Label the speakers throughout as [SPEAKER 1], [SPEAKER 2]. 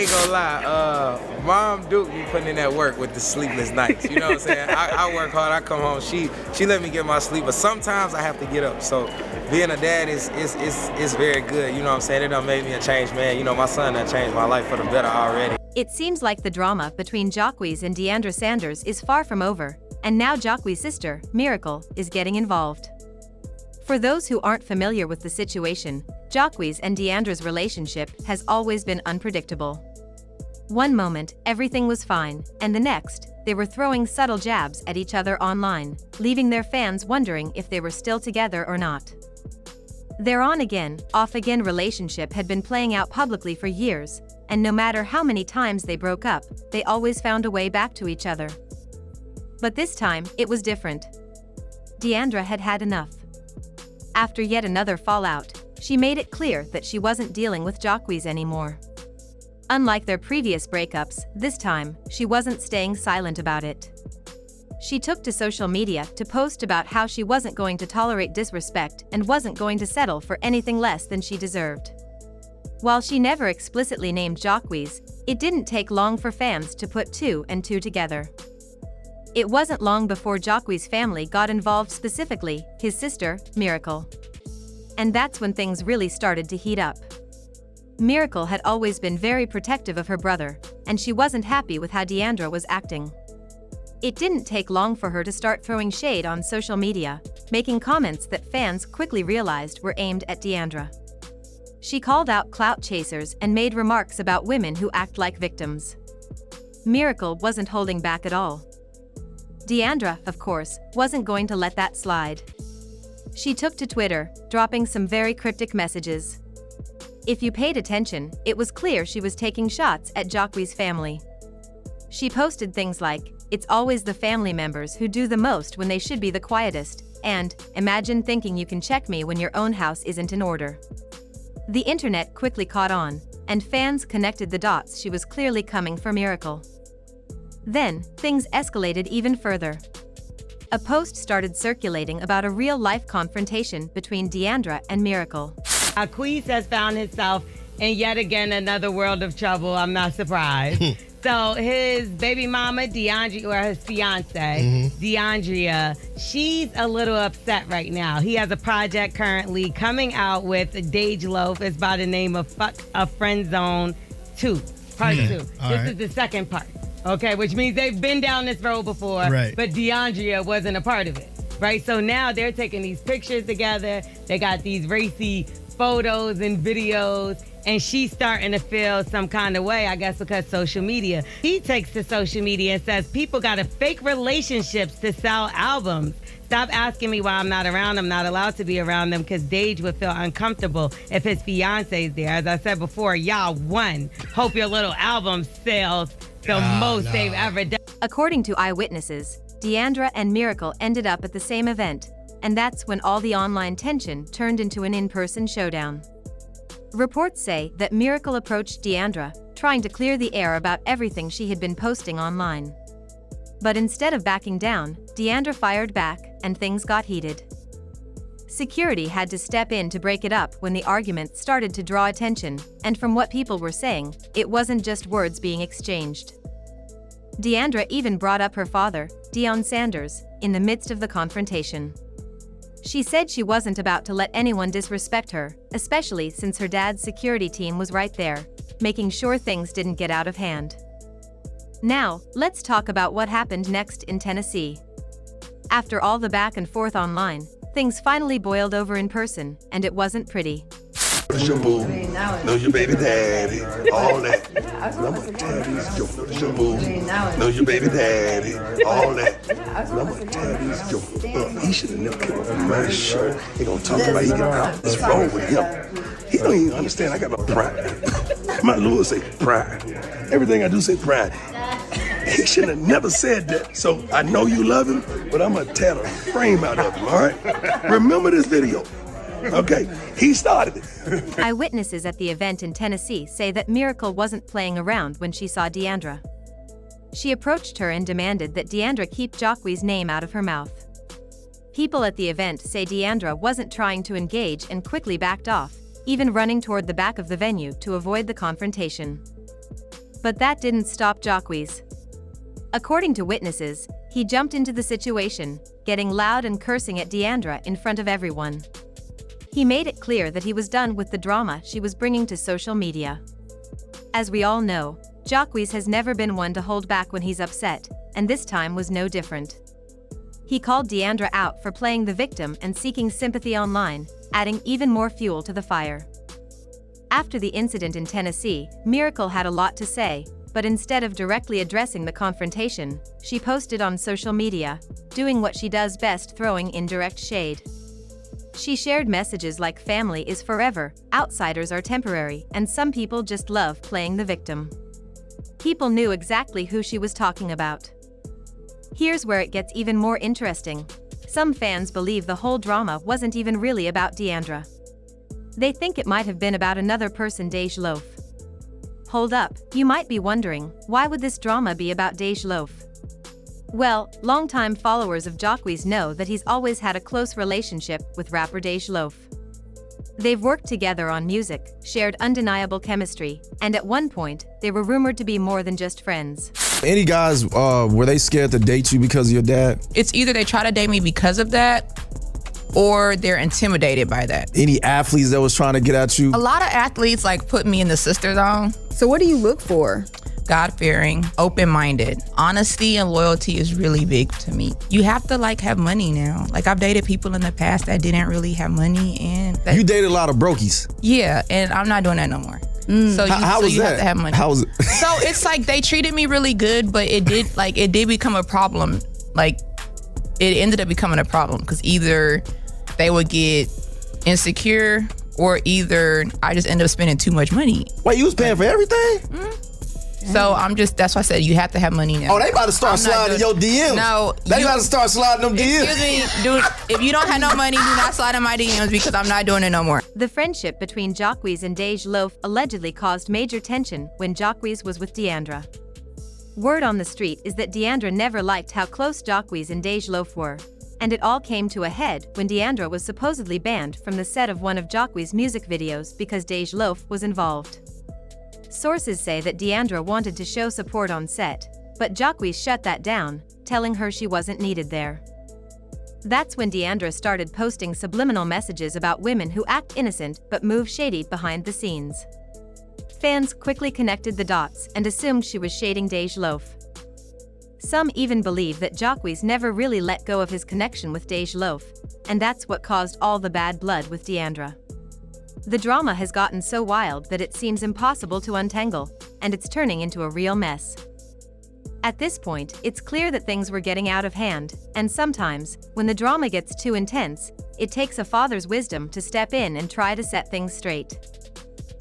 [SPEAKER 1] Ain't gonna lie, Mom Duke be putting in that work with the sleepless nights. You know what I'm saying? I work hard, I come home, she let me get my sleep, but sometimes I have to get up. So being a dad is very good. You know what I'm saying? It done made me a changed man. You know, my son done changed my life for the better already.
[SPEAKER 2] It seems like the drama between Jacquees and Deiondra Sanders is far from over, and now Jacquees' sister, Miracle, is getting involved. For those who aren't familiar with the situation, Jacquees and Deiondra's relationship has always been unpredictable. One moment, everything was fine, and the next, they were throwing subtle jabs at each other online, leaving their fans wondering if they were still together or not. Their on-again, off-again relationship had been playing out publicly for years, and no matter how many times they broke up, they always found a way back to each other. But this time, it was different. Deiondra had had enough. After yet another fallout, she made it clear that she wasn't dealing with Jacquees anymore. Unlike their previous breakups, this time, she wasn't staying silent about it. She took to social media to post about how she wasn't going to tolerate disrespect and wasn't going to settle for anything less than she deserved. While she never explicitly named Jacquees, it didn't take long for fans to put two and two together. It wasn't long before Jacquees' family got involved, specifically his sister, Miracle. And that's when things really started to heat up. Miracle had always been very protective of her brother, and she wasn't happy with how Deiondra was acting. It didn't take long for her to start throwing shade on social media, making comments that fans quickly realized were aimed at Deiondra. She called out clout chasers and made remarks about women who act like victims. Miracle wasn't holding back at all. Deiondra, of course, wasn't going to let that slide. She took to Twitter, dropping some very cryptic messages. If you paid attention, it was clear she was taking shots at Jacquees' family. She posted things like, "It's always the family members who do the most when they should be the quietest," and "Imagine thinking you can check me when your own house isn't in order." The internet quickly caught on, and fans connected the dots. She was clearly coming for Miracle. Then, things escalated even further. A post started circulating about a real-life confrontation between Deiondra and Miracle.
[SPEAKER 3] Jacquees has found himself in yet again another world of trouble. I'm not surprised. So his baby mama, Deiondra, or his fiance, Deiondra, she's a little upset right now. He has a project currently coming out with Dage Loaf. It's by the name of Fuck a Friend Zone 2, part 2. This is the second part, okay? Which means they've been down this road before, but Deiondra wasn't a part of it, right? So now they're taking these pictures together. They got these racy photos and videos, and she's starting to feel some kind of way, I guess, because social media. He takes to social media and says people gotta fake relationships to sell albums. Stop asking me why I'm not around. I'm not allowed to be around them because Dage would feel uncomfortable if his fiance's there. As I said before, y'all won. Hope your little album sells the most they've ever done.
[SPEAKER 2] According to eyewitnesses, Deiondra and Miracle ended up at the same event, and that's when all the online tension turned into an in-person showdown. Reports say that Miracle approached Deiondra, trying to clear the air about everything she had been posting online. But instead of backing down, Deiondra fired back, and things got heated. Security had to step in to break it up when the argument started to draw attention, and from what people were saying, it wasn't just words being exchanged. Deiondra even brought up her father, Deiondra Sanders, in the midst of the confrontation. She said she wasn't about to let anyone disrespect her, especially since her dad's security team was right there, making sure things didn't get out of hand. Now, let's talk about what happened next in Tennessee. After all the back and forth online, things finally boiled over in person, and it wasn't pretty.
[SPEAKER 4] It's your boo. Know your baby daddy. All that. I'm gonna tell these jokes. It's your boo. Know your baby daddy. All that. I'm gonna tell these jokes. He should have never came up with my shirt. He gonna talk about he got out. What's wrong with him? He don't even understand I got no pride. My Lord say pride. Everything I do say pride. He should have never said that. So I know you love him, but I'm gonna tear the frame out of him, all right? Remember this video. Okay, he started it.
[SPEAKER 2] Eyewitnesses at the event in Tennessee say that Miracle wasn't playing around when she saw Deiondra. She approached her and demanded that Deiondra keep Jacquees' name out of her mouth. People at the event say Deiondra wasn't trying to engage and quickly backed off, even running toward the back of the venue to avoid the confrontation. But that didn't stop Jacquees. According to witnesses, he jumped into the situation, getting loud and cursing at Deiondra in front of everyone. He made it clear that he was done with the drama she was bringing to social media. As we all know, Jacquees has never been one to hold back when he's upset, and this time was no different. He called Deiondra out for playing the victim and seeking sympathy online, adding even more fuel to the fire. After the incident in Tennessee, Miracle had a lot to say, but instead of directly addressing the confrontation, she posted on social media, doing what she does best, throwing indirect shade. She shared messages like family is forever, outsiders are temporary, and some people just love playing the victim. People knew exactly who she was talking about. Here's where it gets even more interesting. Some fans believe the whole drama wasn't even really about Deiondra. They think it might have been about another person, Celebnova. Hold up, you might be wondering, why would this drama be about Celebnova? Well, longtime followers of Jacquees know that he's always had a close relationship with rapper Celebnova. They've worked together on music, shared undeniable chemistry, and at one point, they were rumored to be more than just friends.
[SPEAKER 5] Any guys, were they scared to date you because of your dad?
[SPEAKER 6] It's either they try to date me because of that, or they're intimidated by that.
[SPEAKER 5] Any athletes that was trying to get at you?
[SPEAKER 6] A lot of athletes like put me in the sister zone.
[SPEAKER 7] So what do you look for?
[SPEAKER 6] God-fearing, open-minded. Honesty and loyalty is really big to me. You have to like have money now. Like I've dated people in the past that didn't really have money, and
[SPEAKER 5] You dated a lot of brokies.
[SPEAKER 6] Yeah, and I'm not doing that no more. So you,
[SPEAKER 5] How
[SPEAKER 6] so
[SPEAKER 5] was
[SPEAKER 6] you
[SPEAKER 5] that?
[SPEAKER 6] have to have money.
[SPEAKER 5] How was it?
[SPEAKER 6] So it's like they treated me really good, but it did become a problem. Like it ended up becoming a problem because either they would get insecure or either I just ended up spending too much money.
[SPEAKER 5] Wait, you was paying for everything?
[SPEAKER 6] So that's why I said you have to have money now.
[SPEAKER 5] Oh, they about to start sliding your DMs.
[SPEAKER 6] No.
[SPEAKER 5] They about to start sliding them DMs.
[SPEAKER 6] Excuse me, dude, if you don't have no money, do not slide in my DMs because I'm not doing it no more.
[SPEAKER 2] The friendship between Jacquees and Celebnova allegedly caused major tension when Jacquees was with Deiondra. Word on the street is that Deiondra never liked how close Jacquees and Celebnova were, and it all came to a head when Deiondra was supposedly banned from the set of one of Jacquees' music videos because Celebnova was involved. Sources say that Deiondra wanted to show support on set, but Jacquees shut that down, telling her she wasn't needed there. That's when Deiondra started posting subliminal messages about women who act innocent but move shady behind the scenes. Fans quickly connected the dots and assumed she was shading Celebnova. Some even believe that Jacquees never really let go of his connection with Celebnova, and that's what caused all the bad blood with Deiondra. The drama has gotten so wild that it seems impossible to untangle, and it's turning into a real mess. At this point, it's clear that things were getting out of hand, and sometimes, when the drama gets too intense, it takes a father's wisdom to step in and try to set things straight.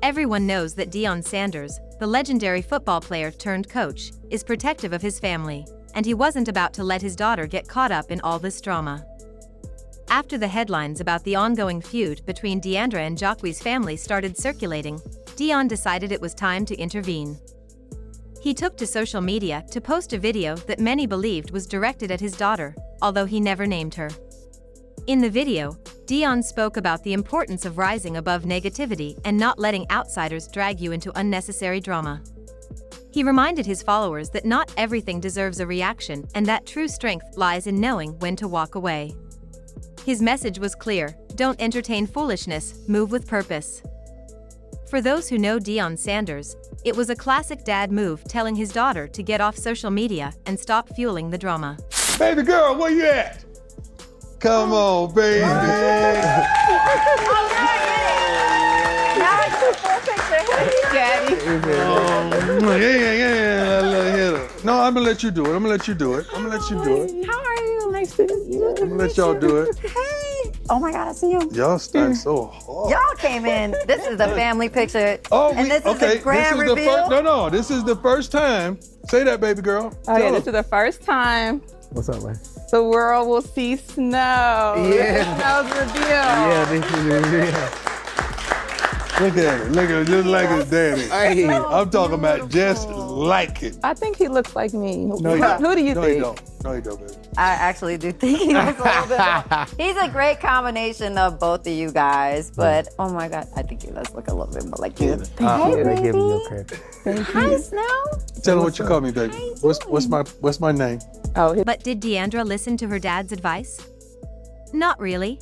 [SPEAKER 2] Everyone knows that Deiondra Sanders, the legendary football player turned coach, is protective of his family, and he wasn't about to let his daughter get caught up in all this drama. After the headlines about the ongoing feud between Deiondra and Jacquees' family started circulating, Deion decided it was time to intervene. He took to social media to post a video that many believed was directed at his daughter, although he never named her. In the video, Deion spoke about the importance of rising above negativity and not letting outsiders drag you into unnecessary drama. He reminded his followers that not everything deserves a reaction and that true strength lies in knowing when to walk away. His message was clear: don't entertain foolishness, move with purpose. For those who know Deiondra Sanders, it was a classic dad move telling his daughter to get off social media and stop fueling the drama.
[SPEAKER 8] Baby girl, where you at? Come on, baby.
[SPEAKER 7] Daddy.
[SPEAKER 8] No, I'm gonna let you do it.
[SPEAKER 7] How are you? Nice to meet you.
[SPEAKER 8] I'm gonna let y'all do it.
[SPEAKER 7] Hey. Oh my God, I see you.
[SPEAKER 8] Y'all stand so hard.
[SPEAKER 9] Y'all came in. This is the family picture.
[SPEAKER 8] And
[SPEAKER 9] this is the grand reveal.
[SPEAKER 8] This is the first time. Say that, baby girl.
[SPEAKER 7] Oh yeah, this is the first time
[SPEAKER 10] What's up, man?
[SPEAKER 7] the world will see snow.
[SPEAKER 10] Yeah.
[SPEAKER 7] Snow's reveal.
[SPEAKER 10] Yeah, this is it.
[SPEAKER 8] Look at it. Look at it. Just like his daddy.
[SPEAKER 10] Hey.
[SPEAKER 8] I'm talking about just like it.
[SPEAKER 7] I think he looks like me.
[SPEAKER 8] No, he don't.
[SPEAKER 7] Who do you
[SPEAKER 8] No, he
[SPEAKER 7] think?
[SPEAKER 8] don't. No, he don't, baby.
[SPEAKER 9] I actually do think he looks a little bit more. He's a great combination of both of you guys, but oh my God, I think he does look a little bit more like you. Hey,
[SPEAKER 10] They
[SPEAKER 9] baby.
[SPEAKER 10] give you your credit.
[SPEAKER 9] Hi, Snow.
[SPEAKER 8] Tell him what you call me, baby. What's my name?
[SPEAKER 2] But did Deiondra listen to her dad's advice? Not really.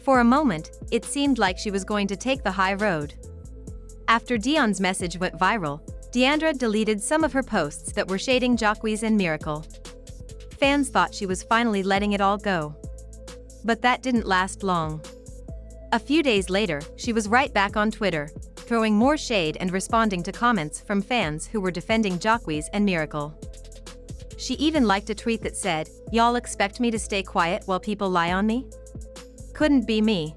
[SPEAKER 2] For a moment, it seemed like she was going to take the high road. After Dion's message went viral, Deiondra deleted some of her posts that were shading Jacquees and Miracle. Fans thought she was finally letting it all go. But that didn't last long. A few days later, she was right back on Twitter, throwing more shade and responding to comments from fans who were defending Jacquees and Miracle. She even liked a tweet that said, "Y'all expect me to stay quiet while people lie on me? Couldn't be me."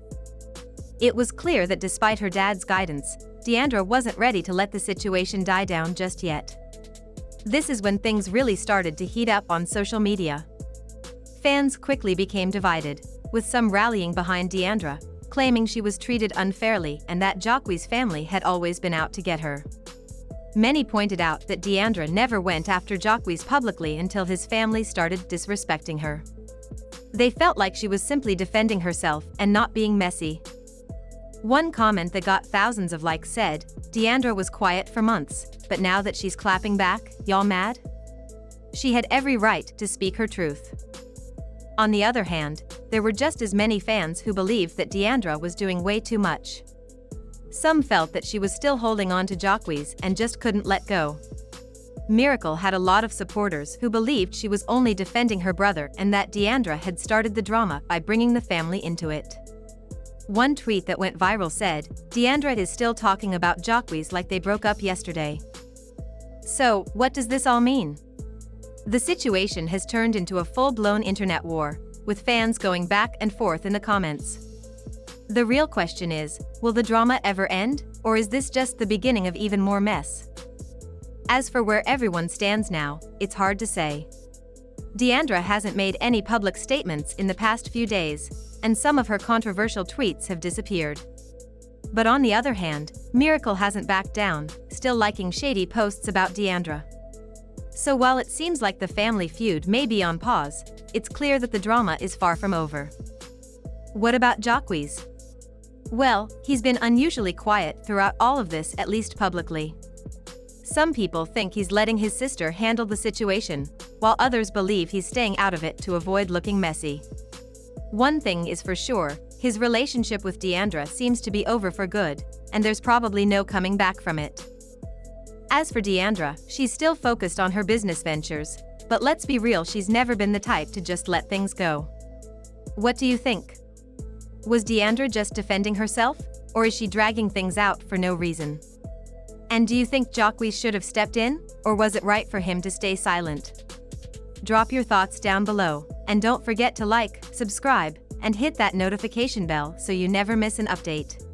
[SPEAKER 2] It was clear that despite her dad's guidance, Deiondra wasn't ready to let the situation die down just yet. This is when things really started to heat up on social media. Fans quickly became divided, with some rallying behind Deiondra, claiming she was treated unfairly and that Jacquees' family had always been out to get her. Many pointed out that Deiondra never went after Jacquees publicly until his family started disrespecting her. They felt like she was simply defending herself and not being messy. One comment that got thousands of likes said, "Deiondra was quiet for months, but now that she's clapping back, y'all mad?" She had every right to speak her truth. On the other hand, there were just as many fans who believed that Deiondra was doing way too much. Some felt that she was still holding on to Jacquees and just couldn't let go. Miracle had a lot of supporters who believed she was only defending her brother and that Deiondra had started the drama by bringing the family into it. One tweet that went viral said, "Deiondra is still talking about Jacquees like they broke up yesterday." So, what does this all mean? The situation has turned into a full-blown internet war, with fans going back and forth in the comments. The real question is, will the drama ever end, or is this just the beginning of even more mess? As for where everyone stands now, it's hard to say. Deiondra hasn't made any public statements in the past few days, and some of her controversial tweets have disappeared. But on the other hand, Miracle hasn't backed down, still liking shady posts about Deiondra. So while it seems like the family feud may be on pause, it's clear that the drama is far from over. What about Jacquees? Well, he's been unusually quiet throughout all of this, at least publicly. Some people think he's letting his sister handle the situation, while others believe he's staying out of it to avoid looking messy. One thing is for sure, his relationship with Deiondra seems to be over for good, and there's probably no coming back from it. As for Deiondra, she's still focused on her business ventures, but let's be real, she's never been the type to just let things go. What do you think? Was Deiondra just defending herself, or is she dragging things out for no reason? And do you think Jacquees should have stepped in, or was it right for him to stay silent? Drop your thoughts down below, and don't forget to like, subscribe, and hit that notification bell so you never miss an update.